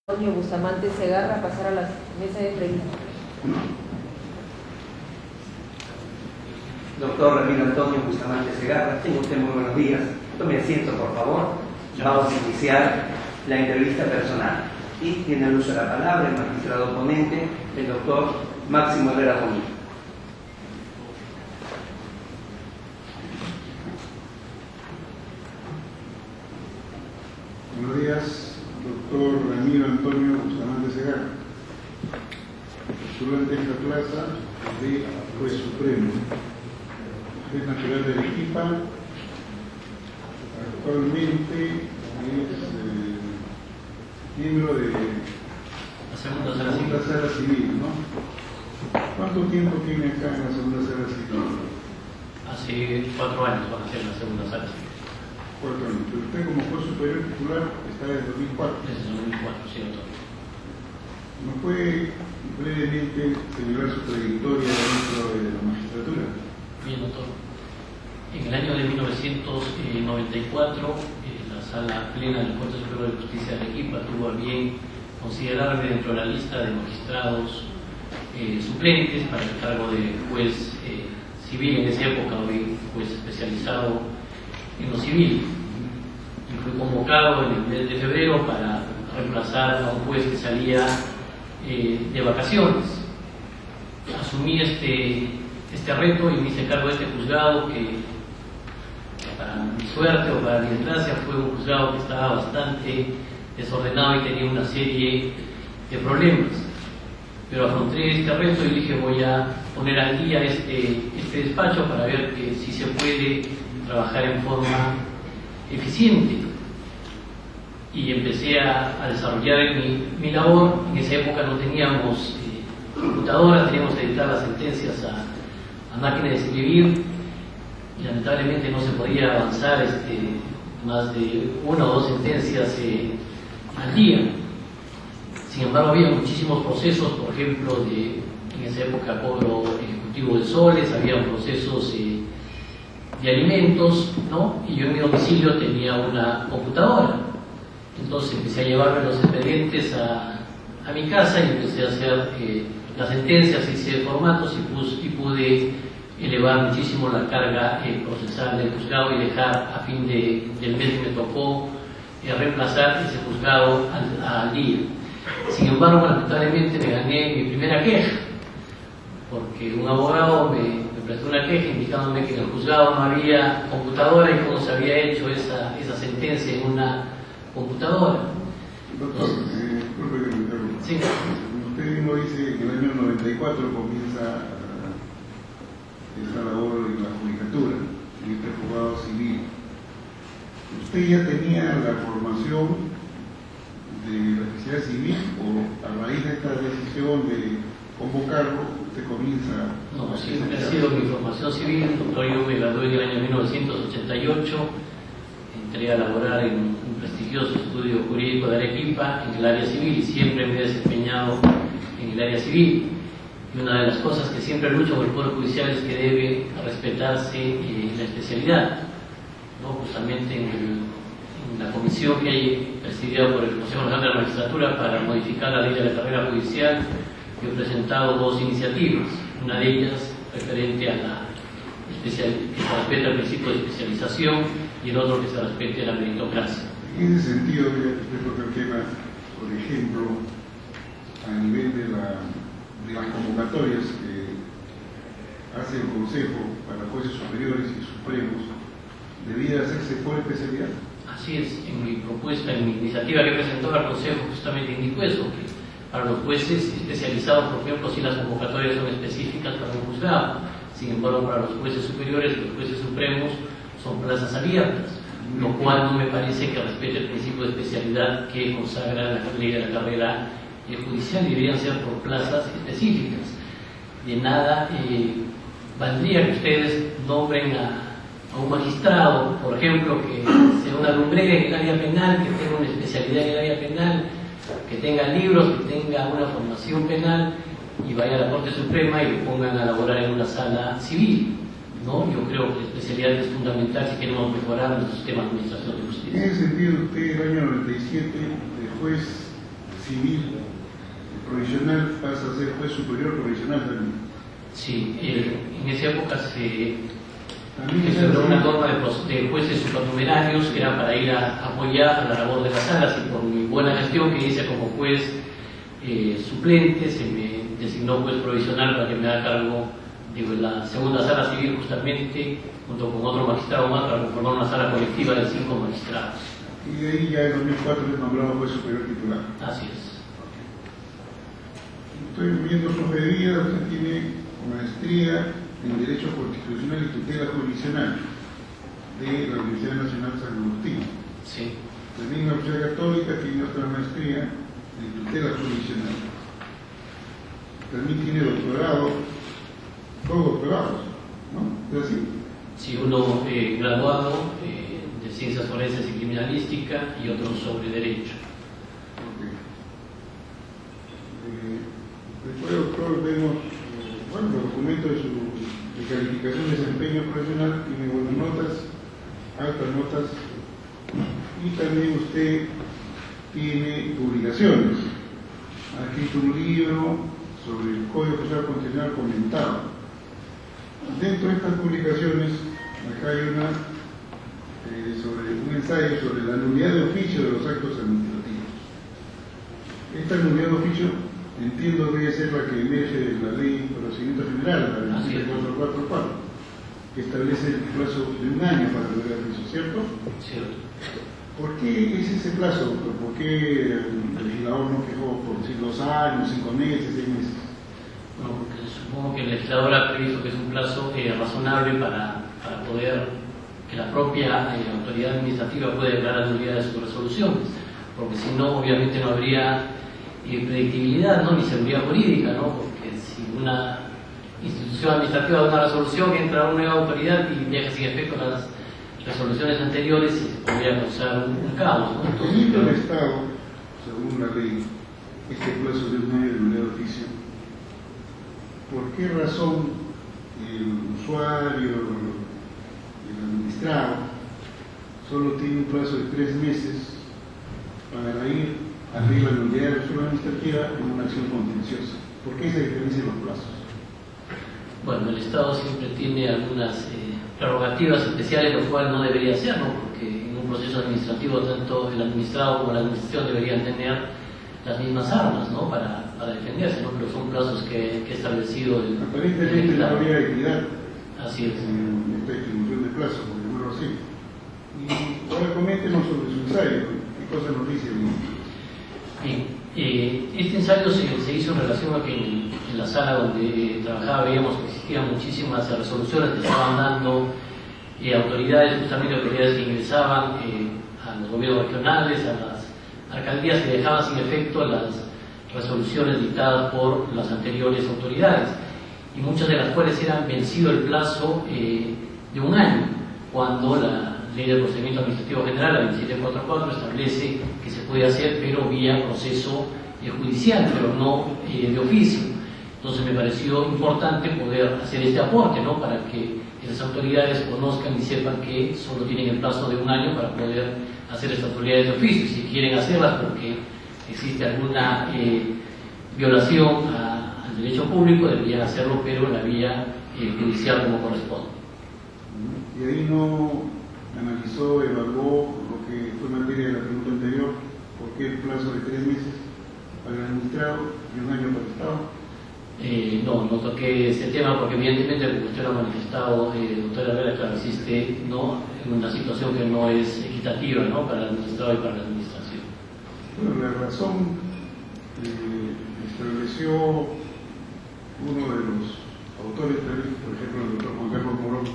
Antonio Bustamante Segarra a pasar a la mesa de entrevista. Doctor Ramiro Antonio Bustamante Segarra, tenga usted muy buenos días. Tome asiento, por favor. Vamos a iniciar la entrevista personal. Y tiene el uso de la palabra el magistrado ponente, el doctor Máximo Herrera Bonilla. Buenos días, doctor Ramiro Antonio Bustamante Segarra, postulante de esta plaza de juez supremo, juez natural de Arequipa, actualmente es miembro de la segunda sala civil, ¿no? ¿Cuánto tiempo tiene acá en la segunda sala civil? Hace 4 años van a ser la segunda sala civil. 4 años. Pero usted como juez superior titular está desde 2004. Desde 2004, ¿cierto? ¿Nos puede brevemente señalar su trayectoria dentro de la magistratura? Bien, doctor. En el año de 1994, la Sala Plena del Corte Superior de Justicia de Arequipa tuvo a bien considerarme dentro de la lista de magistrados suplentes para el cargo de juez civil en esa época, hoy juez especializado en lo civil. Y fui convocado en el mes de febrero para reemplazar a un juez que salía de vacaciones. Asumí este reto y me hice cargo de este juzgado que para mi suerte o para mi desgracia fue un juzgado que estaba bastante desordenado y tenía una serie de problemas. Pero afronté este reto y dije voy a poner al día este despacho para ver que si se puede trabajar en forma eficiente. Y empecé a desarrollar mi labor. En esa época no teníamos computadoras, teníamos que editar las sentencias a máquina de escribir y lamentablemente no se podía avanzar más de 1 o 2 sentencias al día. Sin embargo, había muchísimos procesos, por ejemplo, en esa época cobro ejecutivo de soles, había procesos de alimentos, ¿no? Y yo en mi domicilio tenía una computadora. Entonces empecé a llevarme los expedientes a mi casa y empecé a hacer las sentencias, hice formatos y pude elevar muchísimo la carga procesal del juzgado y dejar a fin del mes que me tocó reemplazar ese juzgado al día. Sin embargo, lamentablemente me gané mi primera queja, porque un abogado me prestó una queja indicándome que en el juzgado no había computadora y cómo se había hecho esa sentencia en una computadora. Doctor, disculpe que me interrumpa. Sí. Usted mismo dice que en el año 94 comienza esa labor en la judicatura, en este juzgado civil. ¿Usted ya tenía la formación de la especialidad civil o a raíz de esta decisión de convocarlo, usted comienza? No, siempre ha sido mi formación civil. Doctor, yo me gradué en el año 1988, entré a laborar en un prestigioso estudio jurídico de Arequipa en el área civil y siempre me he desempeñado en el área civil. Y una de las cosas que siempre lucho con el Poder Judicial es que debe respetarse la especialidad, ¿no? Justamente en la comisión que hay presidida por el Consejo Nacional de la Magistratura para modificar la ley de la carrera judicial, yo he presentado 2 iniciativas, una de ellas referente a que se respete el principio de especialización y el otro que se respete la meritocracia. En ese sentido, usted toca el tema, por ejemplo, a nivel de las convocatorias que hace el Consejo para jueces superiores y supremos, ¿debía hacerse por especialidad? Así es, en mi propuesta, en mi iniciativa que presentó al Consejo, justamente indicó eso, que para los jueces especializados, por ejemplo, si las convocatorias son específicas para un juzgado, sin embargo, para los jueces superiores, los jueces supremos, son plazas abiertas, lo cual no me parece que respete el principio de especialidad que consagra la ley de la carrera judicial, y deberían ser por plazas específicas. De nada valdría que ustedes nombren a un magistrado, por ejemplo, que sea una lumbrera en el área penal, que tenga una especialidad en el área penal, que tenga libros, que tenga una formación penal y vaya a la Corte Suprema y lo pongan a laborar en una sala civil, ¿no? Yo creo que la especialidad es fundamental si queremos mejorar nuestro sistema de administración de justicia. En ese sentido, usted en el año 97 de juez civil provisional pasa a ser juez superior provisional también. Sí, en esa época se También generó una norma de jueces supernumerarios que era para ir a apoyar la labor de las salas, y por mi buena gestión que hice como juez suplente se me designó juez provisional para que me haga cargo de la segunda sala civil, justamente junto con otro magistrado más, para conformar una sala colectiva de 5 magistrados. Y de ahí ya en 2004 es nombrado juez superior titular. Así es. Estoy viendo su medida. Usted tiene maestría en Derecho Constitucional y Tutela Jurisdiccional de la Universidad Nacional San Agustín. Sí. También en la Universidad Católica tiene otra maestría en Tutela Jurisdiccional. También tiene doctorado, 2 doctorados, ¿no? ¿Es así? Sí, uno graduado de Ciencias Forenses y Criminalística y otro sobre Derecho. Okay. Después, doctor, vemos los documentos de calificación de desempeño profesional. Tiene buenas notas, altas notas, y también usted tiene publicaciones. Ha escrito un libro sobre el Código Procesal Constitucional comentado. Dentro de estas publicaciones, acá hay una sobre un ensayo sobre la nulidad de oficio de los actos administrativos. Esta nulidad de oficio entiendo que debe ser la que emerge de la ley de procedimiento general, la 444, que establece el plazo de 1 año para la nulidad de oficio, ¿cierto? Cierto. ¿Por qué es ese plazo, doctor? ¿Por qué el legislador no fijó, por decir, 2 años, 5 meses, 6 meses? Bueno, porque supongo que el legislador ha previsto que es un plazo razonable para poder que la propia autoridad administrativa pueda declarar nulidad de sus resoluciones, porque si no, obviamente no habría predictibilidad, ¿no? Ni seguridad jurídica, ¿no? Porque si una institución administrativa da una resolución, entra una nueva autoridad y deja sin efecto las resoluciones anteriores, y se podría causar un caos, ¿no? Teniendo el Estado, según la ley, este plazo de 1 año de nulidad de oficio, ¿por qué razón el usuario, el administrado, solo tiene un plazo de 3 meses para ir a pedir la nulidad de la resolución administrativa en una acción contenciosa? ¿Por qué esa diferencia en los plazos? Bueno, el Estado siempre tiene algunas prerrogativas especiales, lo cual no debería ser, ¿no? Porque en un proceso administrativo tanto el administrado como la administración deberían tener las mismas armas, ¿no? Para defenderse, ¿no? Pero son plazos que ha establecido el Aparentemente no habría equidad Así es. en esta distribución de plazos, por llamarlo así. Y ahora coméntenos sobre su ensayo. ¿Qué cosa nos dice? Bien, este ensayo se hizo en relación a que en la sala donde trabajaba veíamos que existían muchísimas resoluciones que estaban dando autoridades, justamente autoridades que ingresaban a los gobiernos regionales, a las alcaldías, que dejaban sin efecto las resoluciones dictadas por las anteriores autoridades, y muchas de las cuales eran vencido el plazo de 1 año, cuando la Ley de Procedimiento Administrativo General, la 2744, establece que se puede hacer, pero vía proceso judicial, pero no de oficio. Entonces me pareció importante poder hacer este aporte, ¿no? Para que esas autoridades conozcan y sepan que solo tienen el plazo de 1 año para poder hacer estas autoridades de oficio. Si quieren hacerlas porque existe alguna violación al derecho público, deberían hacerlo, pero en la vía judicial como corresponde. Y ahí no analizó, evaluó lo que fue materia de la pregunta anterior, por qué el plazo de 3 meses para el administrado y 1 año para el Estado. No toqué ese tema porque evidentemente, como usted lo ha manifestado, doctora Herrera, claro, existe, ¿no?, una situación que no es equitativa, ¿no?, para el administrado y para la administración. Bueno, la razón estableció uno de los autores, por ejemplo el doctor Juan Carlos Morón,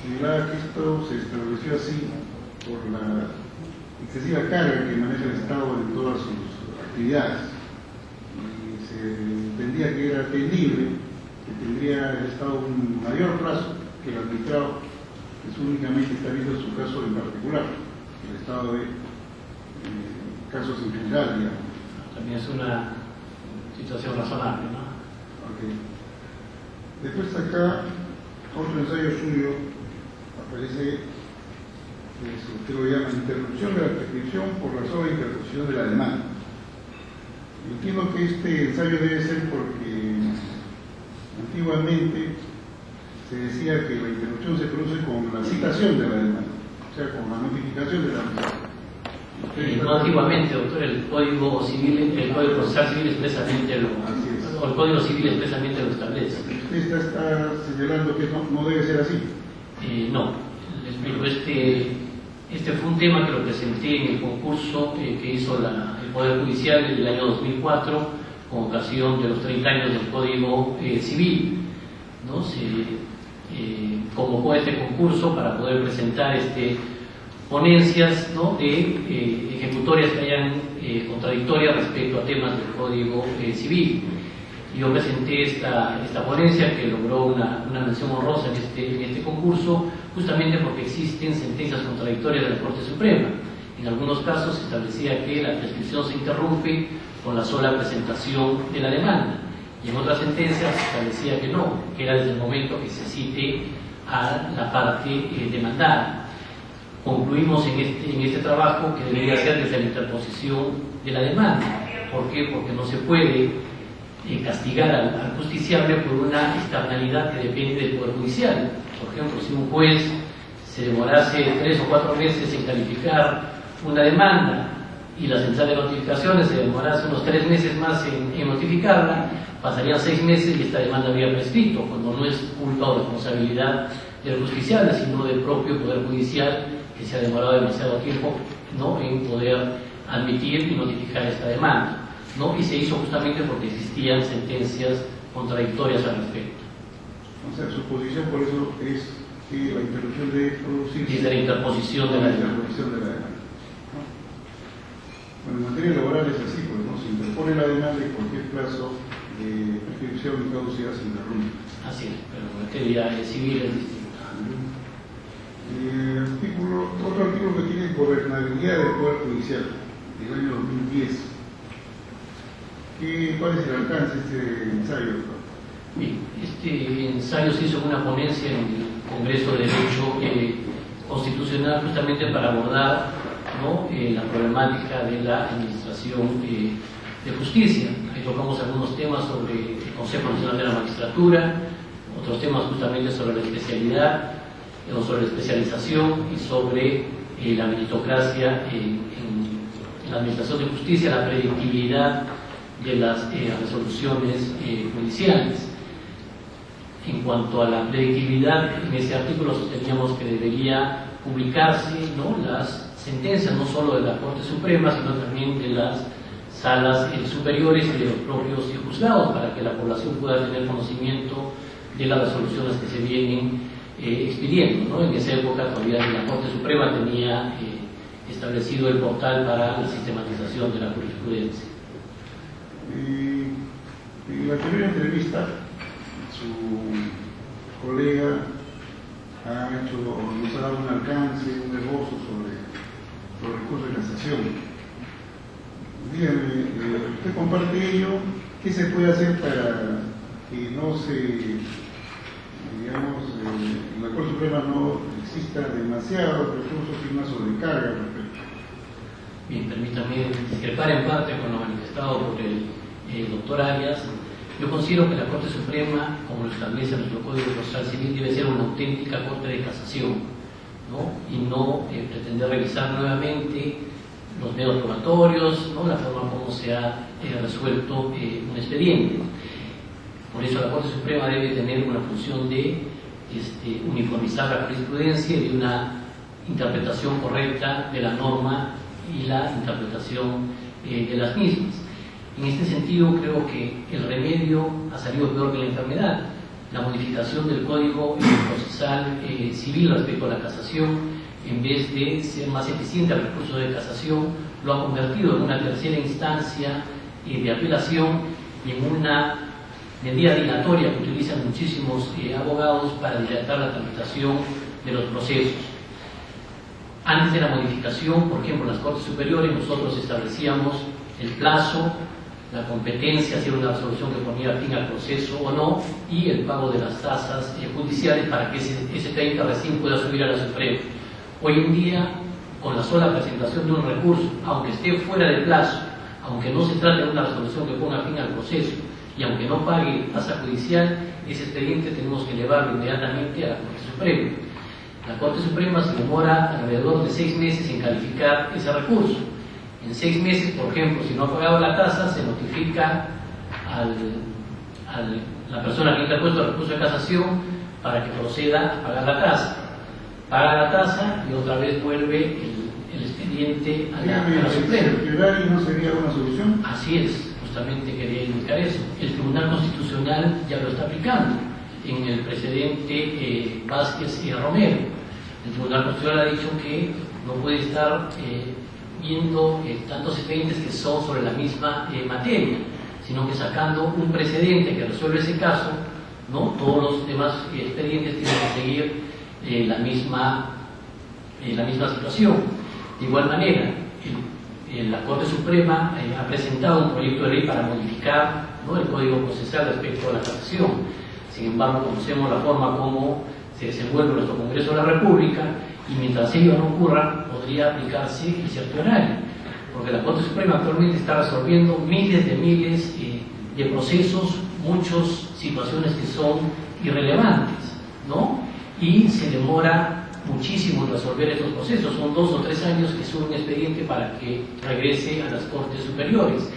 señalaba que esto se estableció así por la excesiva carga que maneja el Estado en todas sus actividades. Y se entendía que era atendible, que tendría el Estado un mayor plazo que el administrado, que únicamente está viendo su caso en particular. El Estado ve casos en general, digamos. También es una situación razonable, ¿no? Okay. Después acá, otro ensayo suyo, aparece, usted lo llama interrupción de la prescripción por razón de interposición de la demanda. Entiendo que este ensayo debe ser porque antiguamente se decía que la interrupción se produce con la citación de la demanda, o sea, con la notificación de la demanda. No antiguamente, doctor, el Código Civil, el Código Procesal Civil expresamente o el Código Civil expresamente lo establece. Usted está señalando que no debe ser así. No, les explico, este fue un tema que lo presenté en el concurso que hizo el Poder Judicial en el año 2004 con ocasión de los 30 años del Código Civil, ¿no? Se convocó este concurso para poder presentar ponencias, ¿no?, de ejecutorias que hayan contradictorias respecto a temas del Código Civil. Yo presenté esta ponencia que logró una mención honrosa en este concurso, justamente porque existen sentencias contradictorias de la Corte Suprema. En algunos casos se establecía que la prescripción se interrumpe con la sola presentación de la demanda, y en otras sentencias se establecía que no, que era desde el momento que se cite a la parte demandada. Concluimos en este trabajo que debería ser desde la interposición de la demanda. ¿Por qué? Porque no se puede castigar al justiciable por una externalidad que depende del Poder Judicial. Por ejemplo, si un juez se demorase 3 o 4 meses en calificar una demanda y la central de notificaciones se demorase unos 3 meses más en notificarla, pasarían 6 meses y esta demanda habría prescrito, cuando no es culpa o responsabilidad del justiciable, sino del propio Poder Judicial, que se ha demorado demasiado tiempo, ¿no?, en poder admitir y notificar esta demanda, ¿no? Y se hizo justamente porque existían sentencias contradictorias al respecto. O sea, su posición por eso es que la interrupción debe producirse desde la interposición de la demanda. ¿No? Bueno, en materia laboral es así, pues, ¿no? Se interpone la demanda y cualquier plazo de prescripción y caducidad se interrumpe. Así es, pero en materia civil es distinto. Otro artículo que tiene gobernabilidad del Poder Judicial del año 2010. ¿Cuál es el alcance de este ensayo? Bien, este ensayo se hizo en una ponencia en el Congreso de Derecho Constitucional, justamente para abordar, ¿no?, la problemática de la administración de justicia. Ahí tocamos algunos temas sobre el Consejo Nacional de la Magistratura, otros temas justamente sobre la especialidad, sobre la especialización y sobre la meritocracia en la administración de justicia, la predictibilidad de las resoluciones judiciales. En cuanto a la predictibilidad, en ese artículo sosteníamos que debería publicarse, ¿no?, las sentencias no solo de la Corte Suprema, sino también de las salas superiores y de los propios juzgados, para que la población pueda tener conocimiento de las resoluciones que se vienen expidiendo, ¿no? En esa época todavía la Corte Suprema tenía establecido el portal para la sistematización de la jurisprudencia. En la anterior entrevista, su colega nos ha dado un alcance, un esbozo sobre el recurso de casación. Dígame, ¿usted comparte ello? ¿Qué se puede hacer para que no en la Corte Suprema no exista demasiados recursos y una sobrecarga al respecto? Bien, permítame discrepar en parte con lo manifestado por el doctor Arias. Yo considero que la Corte Suprema, como lo establece nuestro Código Procesal Civil, debe ser una auténtica Corte de Casación, ¿no?, y no pretender revisar nuevamente los medios probatorios, ¿no?, la forma como se ha resuelto un expediente. Por eso la Corte Suprema debe tener una función de uniformizar la jurisprudencia y de una interpretación correcta de la norma y la interpretación de las mismas. En este sentido, creo que el remedio ha salido peor que la enfermedad. La modificación del Código Procesal Civil respecto a la casación, en vez de ser más eficiente el recurso de casación, lo ha convertido en una tercera instancia de apelación y en una medida dilatoria que utilizan muchísimos abogados para dilatar la tramitación de los procesos. Antes de la modificación, por ejemplo, en las Cortes Superiores, nosotros establecíamos el plazo, la competencia, si era una resolución que ponía fin al proceso o no, y el pago de las tasas judiciales para que ese 30 recién pueda subir a la Suprema. Hoy en día, con la sola presentación de un recurso, aunque esté fuera de plazo, aunque no se trate de una resolución que ponga fin al proceso y aunque no pague tasa judicial, ese expediente tenemos que elevarlo inmediatamente a la Corte Suprema. La Corte Suprema se demora alrededor de 6 meses en calificar ese recurso. En 6 meses, por ejemplo, si no ha pagado la tasa, se notifica a la persona que ha interpuesto el recurso de casación para que proceda a pagar la tasa. Paga la tasa y otra vez vuelve el expediente a la Suprema. ¿Y no sería una solución? Así es, justamente quería indicar eso. El Tribunal Constitucional ya lo está aplicando en el precedente Vázquez y Romero. El Tribunal Constitucional ha dicho que no puede estar viendo tantos expedientes que son sobre la misma materia, sino que sacando un precedente que resuelve ese caso, ¿no? Todos los demás expedientes tienen que seguir la misma situación. De igual manera, la Corte Suprema ha presentado un proyecto de ley para modificar, ¿no?, el Código Procesal respecto a la casación. Sin embargo, conocemos la forma como se desenvuelve nuestro Congreso de la República y mientras ello no ocurra, podría aplicarse el certiorario, porque la Corte Suprema actualmente está resolviendo miles de procesos, muchas situaciones que son irrelevantes, ¿no? Y se demora muchísimo en resolver estos procesos. Son 2 o 3 años que sube un expediente para que regrese a las Cortes Superiores,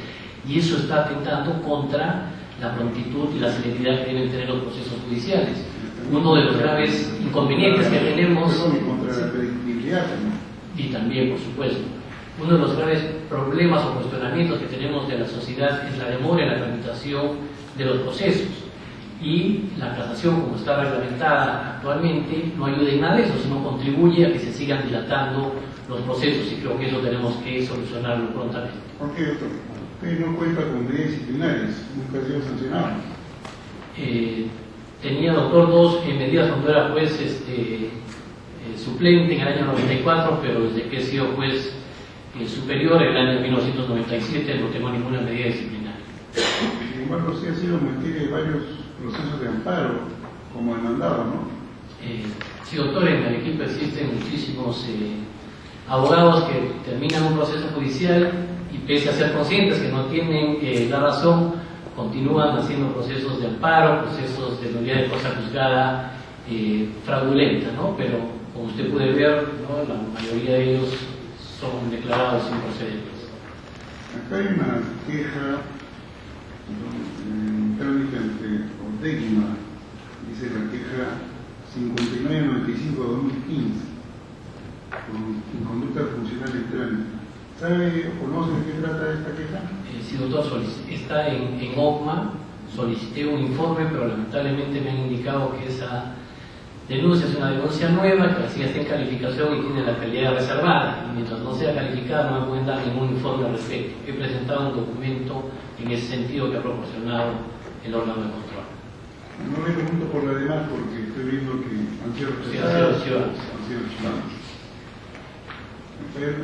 y eso está atentando contra la prontitud y la celeridad que deben tener los procesos judiciales. Uno de los graves inconvenientes que tenemos... Contra la predictibilidad, ¿no? Y también, por supuesto, uno de los graves problemas o cuestionamientos que tenemos de la sociedad es la demora en la tramitación de los procesos. Y la casación, como está reglamentada actualmente, no ayuda en nada de eso, sino contribuye a que se sigan dilatando los procesos, y creo que eso tenemos que solucionarlo prontamente. ¿Por qué, doctor? Usted no cuenta con medidas disciplinarias, nunca ha sido sancionado. Tenía, doctor, 2 medidas cuando era juez suplente en el año 94, pero desde que he sido juez superior en el año 1997 no tengo ninguna medida disciplinaria. Sin embargo, sí ha sido materia de varios procesos de amparo como demandado, ¿no? Sí, doctor, en el equipo existen muchísimos abogados que terminan un proceso judicial y pese a ser conscientes que no tienen la razón, continúan haciendo procesos de amparo, procesos de nulidad de cosa juzgada fraudulenta, ¿no? Pero como usted puede ver, ¿no?, la mayoría de ellos son declarados improcedentes. Acá hay una queja en trámite ante Ortegma, dice la queja 5995-2015, con inconducta funcional en trámite. ¿Sabe o conoce de qué trata esta queja? Sí, doctor, está en OCMA, solicité un informe, pero lamentablemente me han indicado que esa denuncia es una denuncia nueva, que así está en calificación y tiene la calidad reservada, y mientras no sea calificada no me pueden dar ningún informe al respecto. He presentado un documento en ese sentido que ha proporcionado el órgano de control. No le pregunto por la demás porque estoy viendo que han sido rechazadas.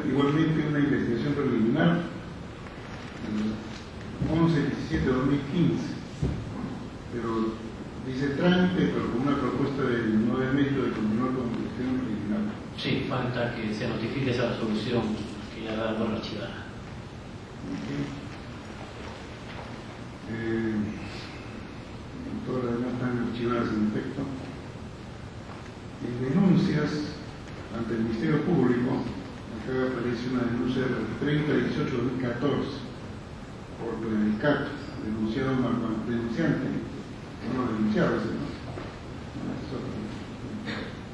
Igualmente una investigación preliminar 11-17-2015, pero dice trámite, pero con una propuesta del no de mérito de continuar con investigación preliminar. Sí, falta que se notifique esa resolución que ya da por archivada. Todas las demás están archivadas en efecto. En denuncias ante el Ministerio Público, acá aparece una denuncia del 30-18-2014 por Plenicato, denunciado denunciante, no denunciado ese, ¿no?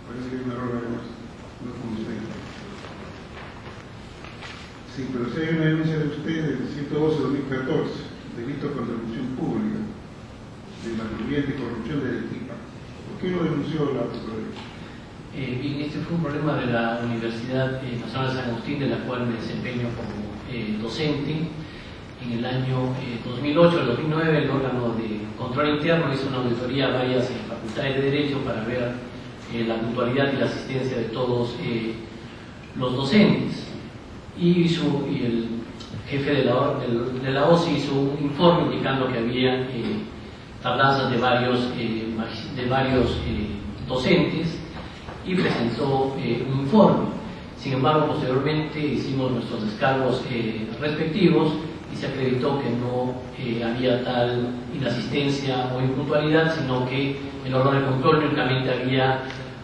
Parece que hay un error además, no funciona. Sí, pero si hay una denuncia de usted del 112-2014, delito contra la función pública, de la corrupción de Arequipa. ¿Por qué lo denunció la Procuraduría? Bien, este fue un problema de la Universidad Nacional de San Agustín, de la cual me desempeño como docente. En el año 2008 al 2009, el órgano de control interno hizo una auditoría a varias facultades de Derecho para ver la puntualidad y la asistencia de todos los docentes. Y el jefe de la OSI hizo un informe indicando que había tardanzas de varios docentes y presentó un informe. Sin embargo, posteriormente hicimos nuestros descargos respectivos y y se acreditó que no había tal inasistencia o impuntualidad, sino que el órgano de control únicamente había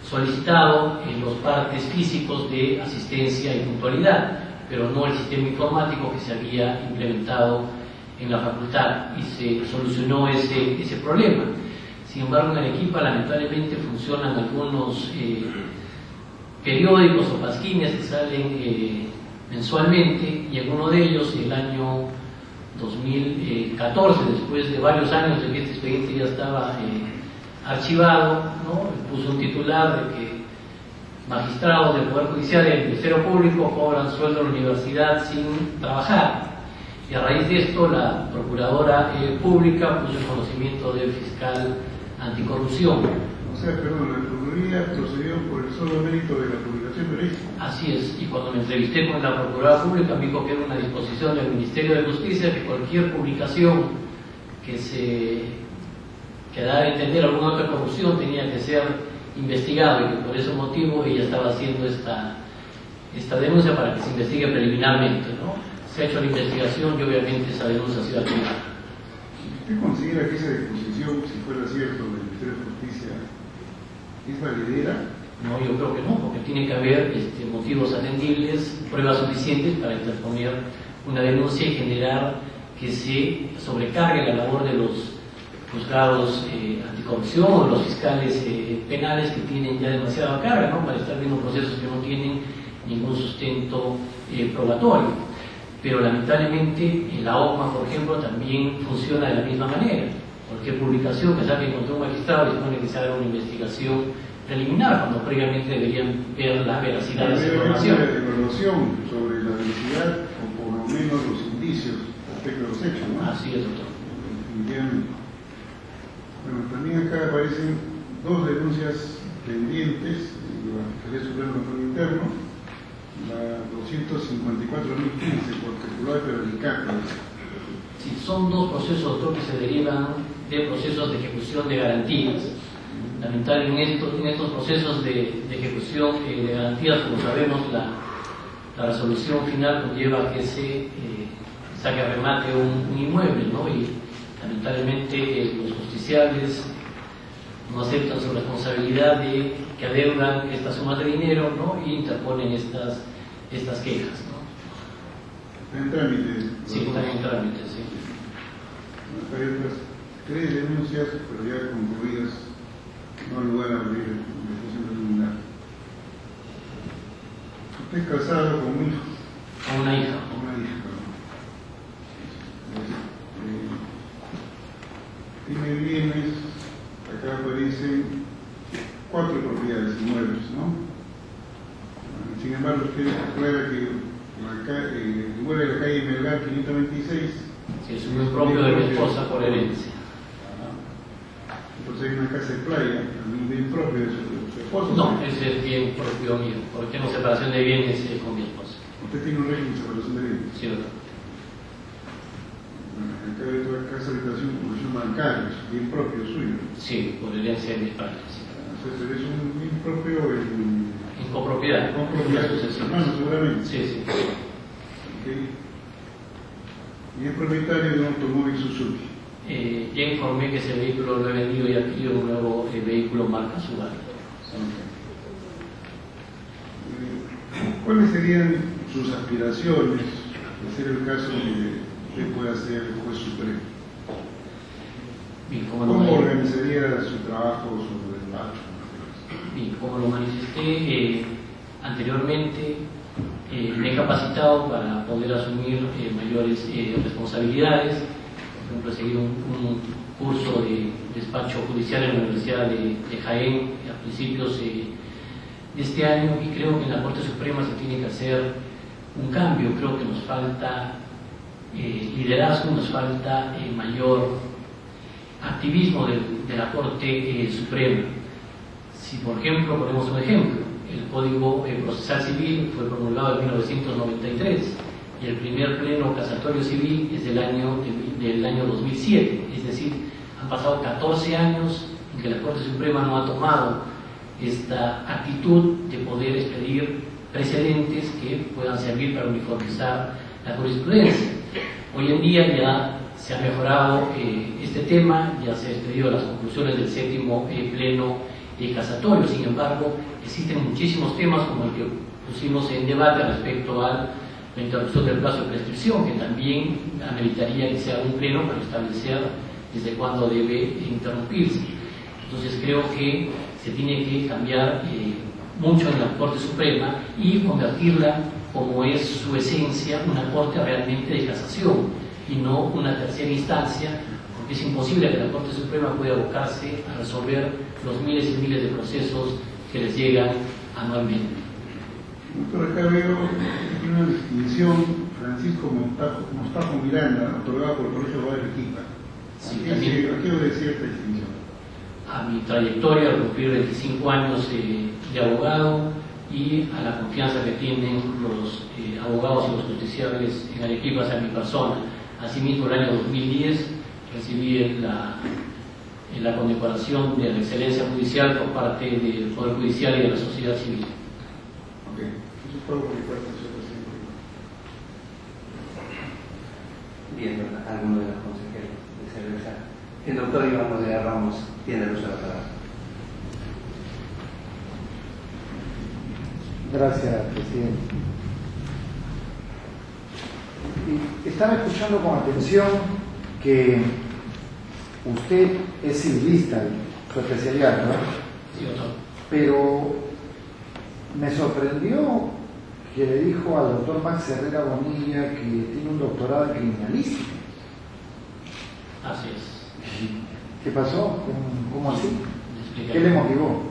solicitado los partes físicos de asistencia y puntualidad, pero no el sistema informático que se había implementado en la facultad, y se solucionó ese problema. Sin embargo, en Arequipa lamentablemente funcionan algunos periódicos o pasquines que salen mensualmente, y en uno de ellos, el año 2014, después de varios años de que este expediente ya estaba archivado, ¿no?, puso un titular de que magistrados del Poder Judicial y del Ministerio Público cobran sueldo de la universidad sin trabajar. Y a raíz de esto, la Procuradora Pública puso en conocimiento del fiscal anticorrupción. O sea, perdón, la Procuraduría procedió por el solo mérito de la publicación de ley. Así es, y cuando me entrevisté con la Procuradora Pública me dijo que era una disposición del Ministerio de Justicia que cualquier publicación que da a entender alguna otra corrupción tenía que ser investigado, y que por ese motivo ella estaba haciendo esta denuncia para que se investigue preliminarmente, ¿no? Se ha hecho la investigación y obviamente esa denuncia ha sido activada. ¿Usted considera que esa disposición, si fuera cierto, del Ministerio de Justicia, es valedera? No, yo creo que no, porque tiene que haber motivos atendibles, pruebas suficientes para interponer una denuncia y generar que se sobrecargue la labor de los juzgados anticorrupción o los fiscales penales, que tienen ya demasiada carga, ¿no?, para estar viendo procesos que no tienen ningún sustento probatorio. Pero lamentablemente la OMA, por ejemplo, también funciona de la misma manera. Cualquier publicación que saque contra un magistrado dispone que se haga una investigación preliminar, cuando previamente deberían ver la veracidad de esa información. Una evaluación sobre la veracidad, o por lo menos los indicios respecto a los hechos, ¿no? Así es, doctor. Definitivamente. Bueno, también acá aparecen dos denuncias pendientes de la Fiscalía Suprema de Control Interno, la 254.015 por circular de Vericatas. Sí, son dos procesos, doctor, que se derivan de procesos de ejecución de garantías. Lamentablemente en estos procesos de ejecución de garantías, como sabemos, la resolución final conlleva que se saque a remate un inmueble, ¿no? Y lamentablemente los justiciables no aceptan su responsabilidad de que adeudan estas sumas de dinero, ¿no?, y interponen estas quejas, ¿no? Está en trámite. Sí, están en trámite, sí. Hay otras 3 denuncias, pero ya concluidas, no hay lugar a abrir investigación preliminar. Usted es casado con un hijo. Con una hija. Con una hija, perdón. Tiene bienes, acá aparecen 4 propiedades, inmuebles, ¿no? Sin embargo, usted aclara que el inmueble de la calle Melgar 526. Sí, es un propio de mi esposa por herencia. Entonces hay una casa de playa, también bien propio de su esposo. No, ese es bien propio mío, porque tengo separación de bienes con mi esposa. Usted tiene un régimen de separación de bienes. Sí, doctor. Acá hay otra casa de habitación con función bancaria, bien propio suyo. Sí, por herencia de mis padres. Sí. Entonces es un bien propio En copropiedad. copropiedad de sus hermanos, seguramente. Sí, sí. Okay. Y es propietario de un automóvil Suzuki. Ya informé que ese vehículo lo he vendido y adquirido un nuevo vehículo marca Subaru. ¿Cuáles serían sus aspiraciones, de ser el caso que usted pueda ser el juez supremo? Bien, ¿Cómo organizaría su trabajo, su despacho? Bien, como lo manifesté anteriormente, me he capacitado para poder asumir mayores responsabilidades. Por ejemplo, he seguido un curso de despacho judicial en la Universidad de Jaén a principios de este año, y creo que en la Corte Suprema se tiene que hacer un cambio. Creo que nos falta liderazgo, nos falta mayor activismo de la Corte Suprema. Si, por ejemplo, ponemos un ejemplo, el Código Procesal Civil fue promulgado en 1993 y el primer pleno casatorio civil es del año 2007, es decir, han pasado 14 años en que la Corte Suprema no ha tomado esta actitud de poder expedir precedentes que puedan servir para uniformizar la jurisprudencia. Hoy en día ya se ha mejorado este tema, ya se han expedido las conclusiones del séptimo pleno casatorio. Sin embargo, existen muchísimos temas como el que pusimos en debate respecto a la interrupción del plazo de prescripción, que también ameritaría que sea un pleno para establecer desde cuándo debe interrumpirse. Entonces creo que se tiene que cambiar mucho en la Corte Suprema y convertirla, como es su esencia, una Corte realmente de casación y no una tercera instancia, porque es imposible que la Corte Suprema pueda abocarse a resolver los miles y miles de procesos que les llegan anualmente. Doctor, acá veo una distinción Francisco Mostajo Miranda, otorgada por el Colegio de Abogados de Arequipa. Sí, ¿A qué obedecía esta distinción? A mi trayectoria, al cumplir 25 años de abogado y a la confianza que tienen los abogados y los justiciables en Arequipa hacia mi persona. Asimismo, el año 2010 recibí la condecoración de la excelencia judicial por parte del Poder Judicial y de la sociedad civil. Ok, eso es todo por mi parte, señor presidente. Bien, alguno de los consejeros desea regresar. El doctor Iván Modena Ramos tiene el uso de la palabra. Gracias, presidente. Y estaba escuchando con atención que usted es civilista, su especialidad, ¿no? Sí, doctor. Pero me sorprendió que le dijo al doctor Max Herrera Bonilla que tiene un doctorado en criminalística. Así es. ¿Qué pasó? ¿Cómo así? Le explicaré. ¿Qué le motivó?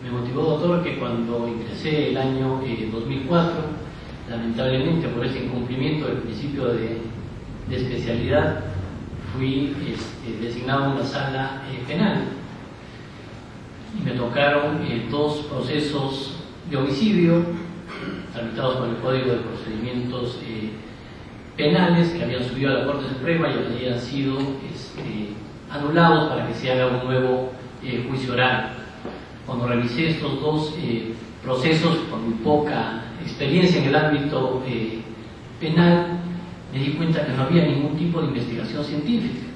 Me motivó, doctor, que cuando ingresé el año 2004, lamentablemente por ese incumplimiento del principio de especialidad, fui designado a una sala penal y me tocaron dos procesos de homicidio tramitados por el Código de Procedimientos Penales que habían subido a la Corte Suprema y habían sido anulados para que se haga un nuevo juicio oral. Cuando revisé estos dos procesos con muy poca experiencia en el ámbito penal, me di cuenta que no había ningún tipo de investigación científica.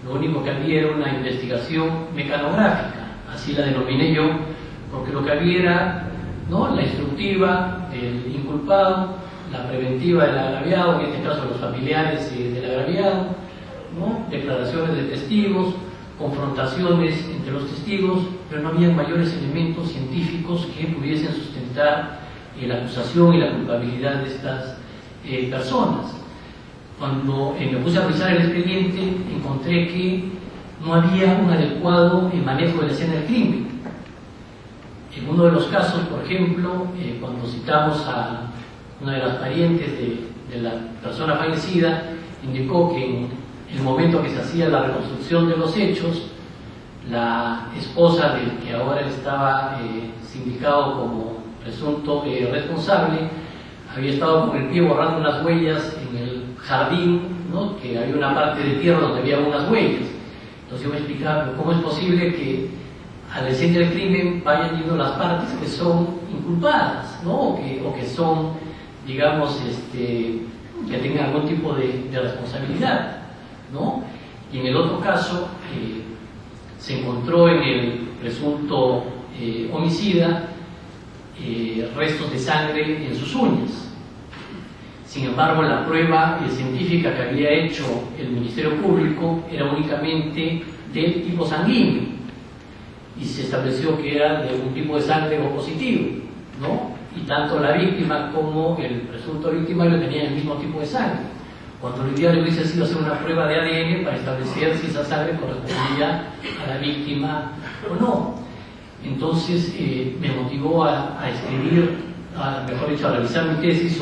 Lo único que había era una investigación mecanográfica, así la denominé yo, porque lo que había era, ¿no?, la instructiva del inculpado, la preventiva del agraviado, en este caso los familiares del agraviado, ¿no?, declaraciones de testigos, confrontaciones entre los testigos, pero no había mayores elementos científicos que pudiesen sustentar la acusación y la culpabilidad de estas personas. Cuando me puse a revisar el expediente, encontré que no había un adecuado manejo de la escena del crimen. En uno de los casos, por ejemplo, cuando citamos a una de las parientes de la persona fallecida, indicó que en el momento que se hacía la reconstrucción de los hechos, la esposa del que ahora estaba sindicado como presunto responsable había estado con el pie borrando unas huellas en el jardín, ¿no?, que había una parte de tierra donde había unas huellas. Entonces yo me explicaba, ¿cómo es posible que a la escena del crimen vayan yendo las partes que son inculpadas, ¿no?, o que son, digamos, que tengan algún tipo de responsabilidad, ¿no? Y en el otro caso se encontró en el presunto homicida restos de sangre en sus uñas. Sin embargo, la prueba científica que había hecho el Ministerio Público era únicamente del tipo sanguíneo y se estableció que era de un tipo de sangre O positivo, ¿no? Y tanto la víctima como el presunto victimario tenían el mismo tipo de sangre, cuando lo ideal hubiese sido hacer una prueba de ADN para establecer si esa sangre correspondía a la víctima o no. Entonces me motivó a escribir, mejor dicho, a realizar mi tesis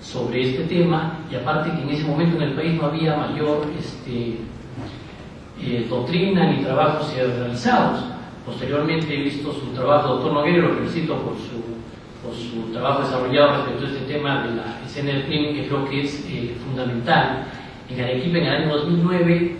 sobre este tema, y aparte que en ese momento en el país no había mayor doctrina ni trabajos realizados. Posteriormente he visto su trabajo, doctor Noguera, lo felicito por su trabajo desarrollado respecto a este tema de la escena del crimen, que creo que es fundamental. En Arequipa, en el año 2009,